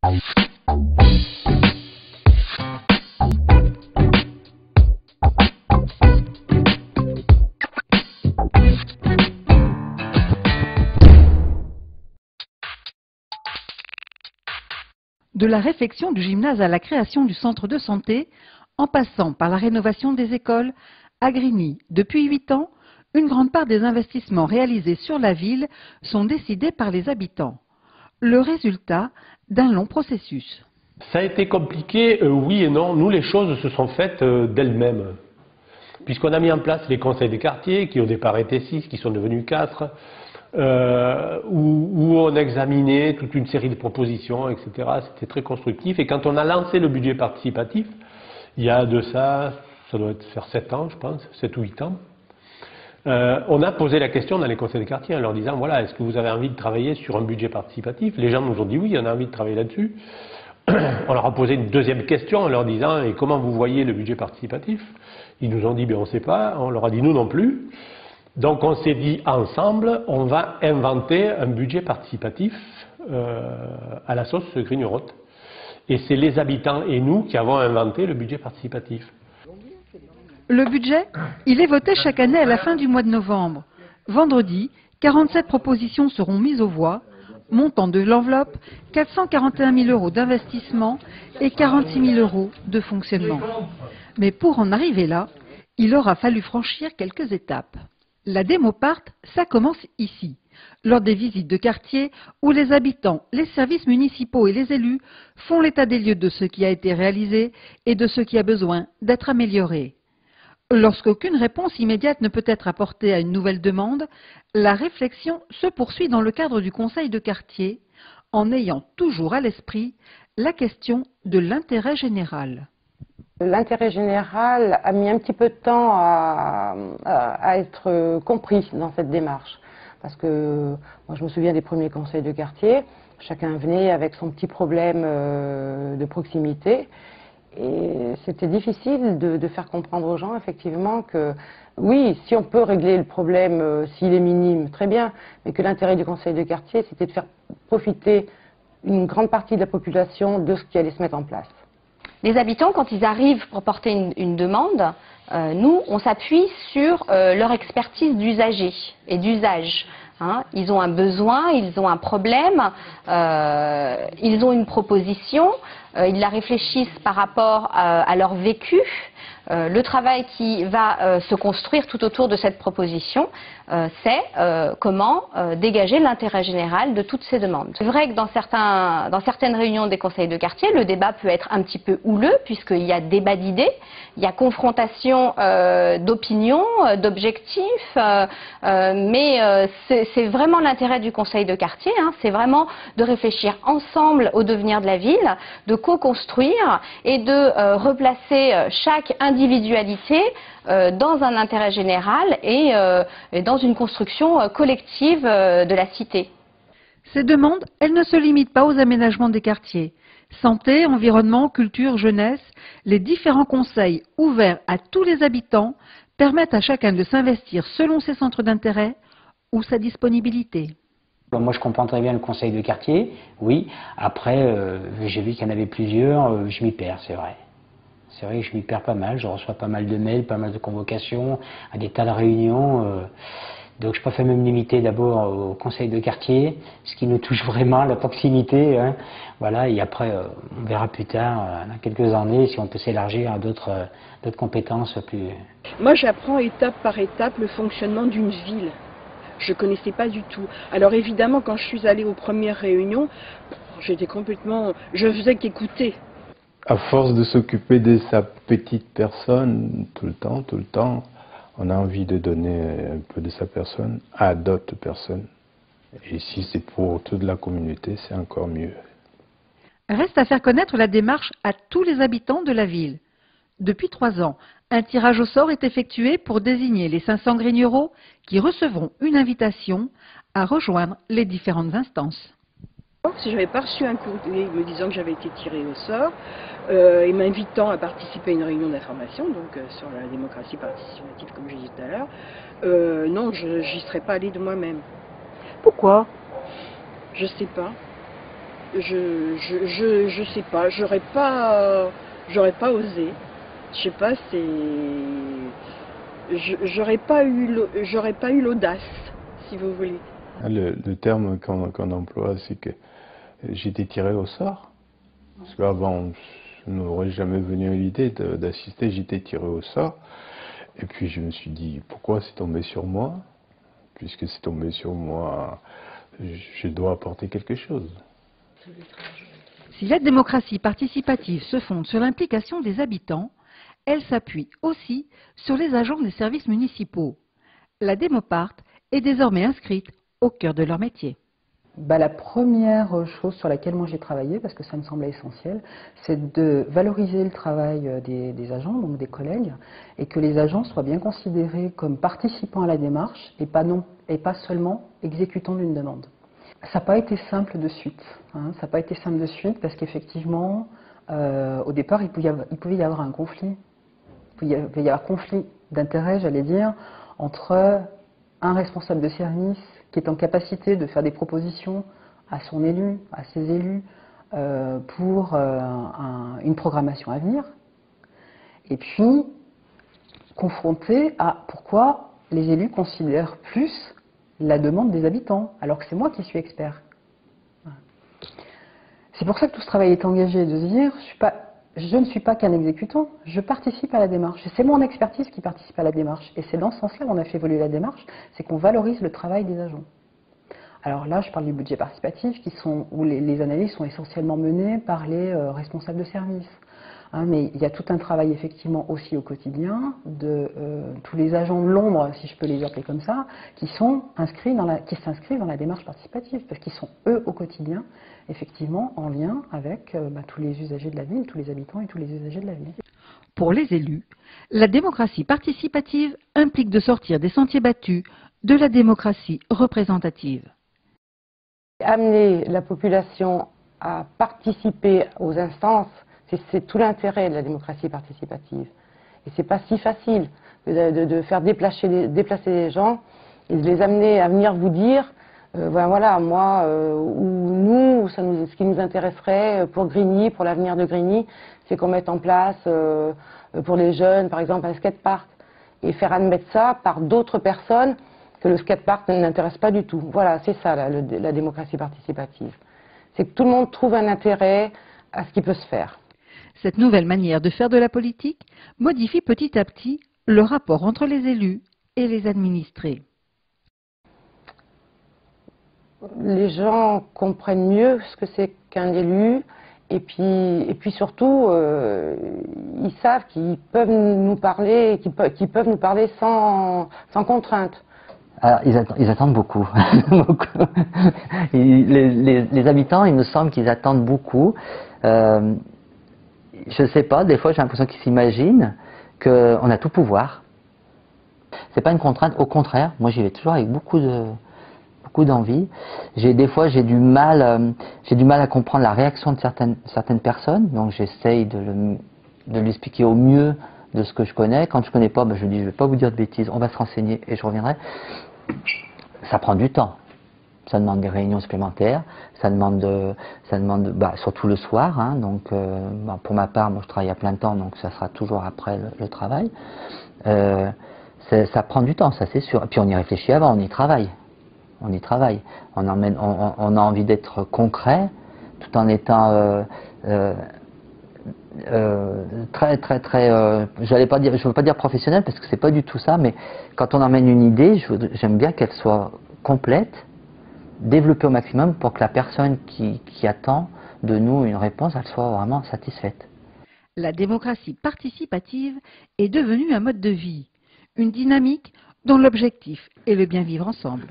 De la réfection du gymnase à la création du centre de santé, en passant par la rénovation des écoles, à Grigny, depuis 8 ans, une grande part des investissements réalisés sur la ville sont décidés par les habitants. Le résultat d'un long processus. Ça a été compliqué, oui et non. Nous, les choses se sont faites d'elles-mêmes. Puisqu'on a mis en place les conseils des quartiers, qui au départ étaient 6, qui sont devenus 4, où on examinait toute une série de propositions, etc. C'était très constructif. Et quand on a lancé le budget participatif, il y a de ça doit faire 7 ans, je pense, 7 ou 8 ans, on a posé la question dans les conseils des quartiers en leur disant, voilà, est-ce que vous avez envie de travailler sur un budget participatif? Les gens nous ont dit oui, on a envie de travailler là-dessus. On leur a posé une deuxième question en leur disant, et comment vous voyez le budget participatif? Ils nous ont dit, ben on ne sait pas. On leur a dit, nous non plus. Donc on s'est dit ensemble, on va inventer un budget participatif à la sauce Grigny-Roth. Et c'est les habitants et nous qui avons inventé le budget participatif. Le budget, il est voté chaque année à la fin du mois de novembre. Vendredi, 47 propositions seront mises aux voix, montant de l'enveloppe 441 000 € d'investissement et 46 000 € de fonctionnement. Mais pour en arriver là, il aura fallu franchir quelques étapes. La démo part, ça commence ici, lors des visites de quartier où les habitants, les services municipaux et les élus font l'état des lieux de ce qui a été réalisé et de ce qui a besoin d'être amélioré. Lorsqu'aucune réponse immédiate ne peut être apportée à une nouvelle demande, la réflexion se poursuit dans le cadre du conseil de quartier, en ayant toujours à l'esprit la question de l'intérêt général. L'intérêt général a mis un petit peu de temps à être compris dans cette démarche. Parce que moi je me souviens des premiers conseils de quartier, chacun venait avec son petit problème de proximité. Et c'était difficile de faire comprendre aux gens effectivement que oui, si on peut régler le problème s'il est minime, très bien, mais que l'intérêt du conseil de quartier c'était de faire profiter une grande partie de la population de ce qui allait se mettre en place. Les habitants, quand ils arrivent pour porter une demande, nous, on s'appuie sur leur expertise d'usager et d'usage. Hein. Ils ont un besoin, ils ont un problème, ils ont une proposition, ils la réfléchissent par rapport à leur vécu. Le travail qui va se construire tout autour de cette proposition, c'est comment dégager l'intérêt général de toutes ces demandes. C'est vrai que dans certaines réunions des conseils de quartier, le débat peut être un petit peu houleux, puisqu'il y a débat d'idées, il y a confrontation d'opinions, d'objectifs, mais c'est vraiment l'intérêt du conseil de quartier, hein, c'est vraiment de réfléchir ensemble au devenir de la ville, de co-construire et de replacer chaque individualité dans un intérêt général et dans une construction collective de la cité. Ces demandes, elles ne se limitent pas aux aménagements des quartiers. Santé, environnement, culture, jeunesse, les différents conseils ouverts à tous les habitants permettent à chacun de s'investir selon ses centres d'intérêt ou sa disponibilité. Moi, je comprends très bien le conseil de quartier, oui. Après, j'ai vu qu'il y en avait plusieurs, je m'y perds, c'est vrai. C'est vrai que je m'y perds pas mal, je reçois pas mal de mails, pas mal de convocations, à des tas de réunions. Donc je préfère même limiter d'abord au conseil de quartier, ce qui nous touche vraiment, la proximité. Hein. Voilà, et après, on verra plus tard, dans quelques années, si on peut s'élargir à d'autres compétences plus... Moi, j'apprends étape par étape le fonctionnement d'une ville. Je ne connaissais pas du tout. Alors évidemment, quand je suis allée aux premières réunions, j'étais complètement... Je faisais qu'écouter. À force de s'occuper de sa petite personne tout le temps, on a envie de donner un peu de sa personne à d'autres personnes. Et si c'est pour toute la communauté, c'est encore mieux. Reste à faire connaître la démarche à tous les habitants de la ville. Depuis 3 ans, un tirage au sort est effectué pour désigner les 500 grignoreaux qui recevront une invitation à rejoindre les différentes instances. Si je n'avais pas reçu un courrier me disant que j'avais été tirée au sort et m'invitant à participer à une réunion d'information, donc sur la démocratie participative comme j'ai dit tout à l'heure, non, je n'y serais pas allée de moi-même. Pourquoi? Je sais pas. Je sais pas, j'aurais pas osé. Je sais pas, j'aurais pas eu l'audace, si vous voulez. Le terme qu'on emploie, c'est que j'étais tiré au sort. Parce qu'avant, je n'aurais jamais venu à l'idée d'assister, j'étais tiré au sort. Et puis je me suis dit, pourquoi c'est tombé sur moi? Puisque c'est tombé sur moi, je dois apporter quelque chose. Si la démocratie participative se fonde sur l'implication des habitants, elle s'appuie aussi sur les agents des services municipaux. La Démopart est désormais inscrite au cœur de leur métier. La première chose sur laquelle moi j'ai travaillé, parce que ça me semblait essentiel, c'est de valoriser le travail des agents, donc des collègues, et que les agents soient bien considérés comme participants à la démarche et pas seulement exécutants d'une demande. Ça n'a pas été simple de suite, hein, ça n'a pas été simple de suite parce qu'effectivement, au départ, il pouvait y avoir un conflit. Il pouvait y avoir conflit d'intérêts, j'allais dire, entre un responsable de service qui est en capacité de faire des propositions à son élu, à ses élus, pour une programmation à venir, et puis confronté à pourquoi les élus considèrent plus la demande des habitants, alors que c'est moi qui suis expert. C'est pour ça que tout ce travail est engagé, de se dire, je ne suis pas qu'un exécutant, je participe à la démarche. Et c'est mon expertise qui participe à la démarche. Et c'est dans ce sens-là qu'on a fait évoluer la démarche, c'est qu'on valorise le travail des agents. Alors là, je parle du budget participatif, où les analyses sont essentiellement menées par les responsables de service. Hein, mais il y a tout un travail effectivement aussi au quotidien de tous les agents de l'ombre, si je peux les appeler comme ça, qui s'inscrivent dans la démarche participative, parce qu'ils sont eux au quotidien, effectivement, en lien avec tous les usagers de la ville, tous les habitants et tous les usagers de la ville. Pour les élus, la démocratie participative implique de sortir des sentiers battus de la démocratie représentative. Amener la population à participer aux instances, c'est tout l'intérêt de la démocratie participative. Et c'est pas si facile de faire déplacer les gens et de les amener à venir vous dire, voilà, moi, ou nous, ce qui nous intéresserait pour Grigny, pour l'avenir de Grigny, c'est qu'on mette en place pour les jeunes, par exemple, un skatepark. Et faire admettre ça par d'autres personnes que le skatepark n'intéresse pas du tout. Voilà, c'est ça la démocratie participative. C'est que tout le monde trouve un intérêt à ce qui peut se faire. Cette nouvelle manière de faire de la politique modifie petit à petit le rapport entre les élus et les administrés. Les gens comprennent mieux ce que c'est qu'un élu, et puis surtout, ils savent qu'ils peuvent nous parler, qu'ils peuvent nous parler sans contrainte. Alors, ils attendent beaucoup. Beaucoup. Les habitants, il me semble qu'ils attendent beaucoup. Je ne sais pas, des fois j'ai l'impression qu'ils s'imaginent qu'on a tout pouvoir. C'est pas une contrainte, au contraire, moi j'y vais toujours avec beaucoup d'envie. Des fois j'ai du mal à comprendre la réaction de certaines personnes, donc j'essaye de lui expliquer au mieux de ce que je connais. Quand je connais pas, je dis je vais pas vous dire de bêtises, on va se renseigner et je reviendrai. Ça prend du temps. Ça demande des réunions supplémentaires, ça demande surtout le soir, hein, donc pour ma part, moi je travaille à plein temps, donc ça sera toujours après le travail. Ça prend du temps, ça c'est sûr. Et puis on y réfléchit avant, on y travaille. On y travaille. On a envie d'être concret, tout en étant je veux pas dire professionnel parce que c'est pas du tout ça, mais quand on emmène une idée, j'aime bien qu'elle soit complète, développer au maximum pour que la personne qui attend de nous une réponse, elle soit vraiment satisfaite. La démocratie participative est devenue un mode de vie, une dynamique dont l'objectif est le bien vivre ensemble.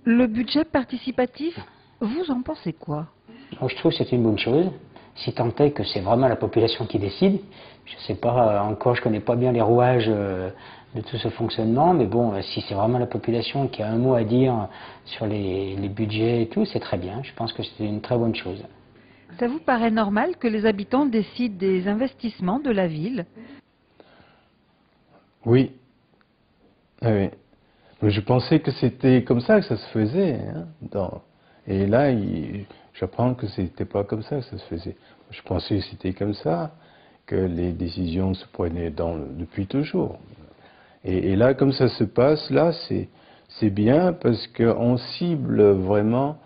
Le budget participatif, vous en pensez quoi? Moi, je trouve que c'est une bonne chose, si tant est que c'est vraiment la population qui décide. Je ne sais pas, encore je ne connais pas bien les rouages de tout ce fonctionnement, mais bon, si c'est vraiment la population qui a un mot à dire sur les budgets et tout, c'est très bien. Je pense que c'est une très bonne chose. Ça vous paraît normal que les habitants décident des investissements de la ville? Oui. Oui. Je pensais que c'était comme ça que ça se faisait. Hein, et là, J'apprends que c'était pas comme ça que ça se faisait. Je pensais que c'était comme ça, que les décisions se prenaient depuis toujours. Et là, comme ça se passe, là, c'est bien parce qu'on cible vraiment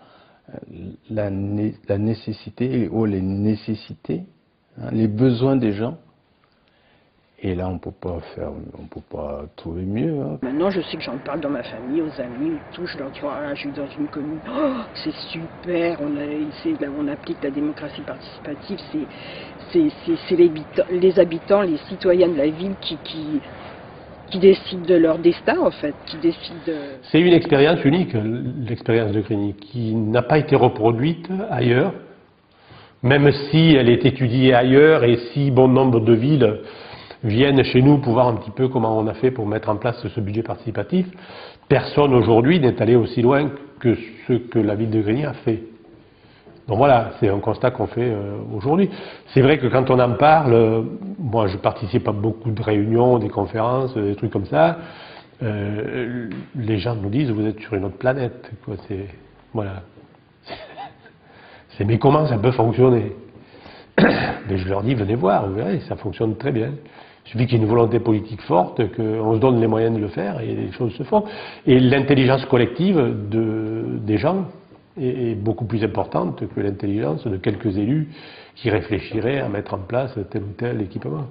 la nécessité ou les nécessités, hein, les besoins des gens. Et là, on peut pas trouver mieux. Hein. Maintenant, je sais que j'en parle dans ma famille, aux amis, tout. Je leur dis, voilà, je suis dans une commune, oh, c'est super, on applique la démocratie participative, c'est les habitants, les citoyens de la ville qui décident de leur destin, en fait, qui décident de... C'est une expérience unique, l'expérience de Grigny, qui n'a pas été reproduite ailleurs, même si elle est étudiée ailleurs et si bon nombre de villes viennent chez nous pour voir un petit peu comment on a fait pour mettre en place ce budget participatif. Personne aujourd'hui n'est allé aussi loin que ce que la ville de Grigny a fait. Donc voilà, c'est un constat qu'on fait aujourd'hui. C'est vrai que quand on en parle, moi je participe à beaucoup de réunions, des conférences, des trucs comme ça, les gens nous disent vous êtes sur une autre planète. Quoi. Voilà. Mais comment ça peut fonctionner? Mais je leur dis venez voir, vous verrez, ça fonctionne très bien. Il suffit qu'il y ait une volonté politique forte, qu'on se donne les moyens de le faire et les choses se font. Et l'intelligence collective des gens est beaucoup plus importante que l'intelligence de quelques élus qui réfléchiraient à mettre en place tel ou tel équipement.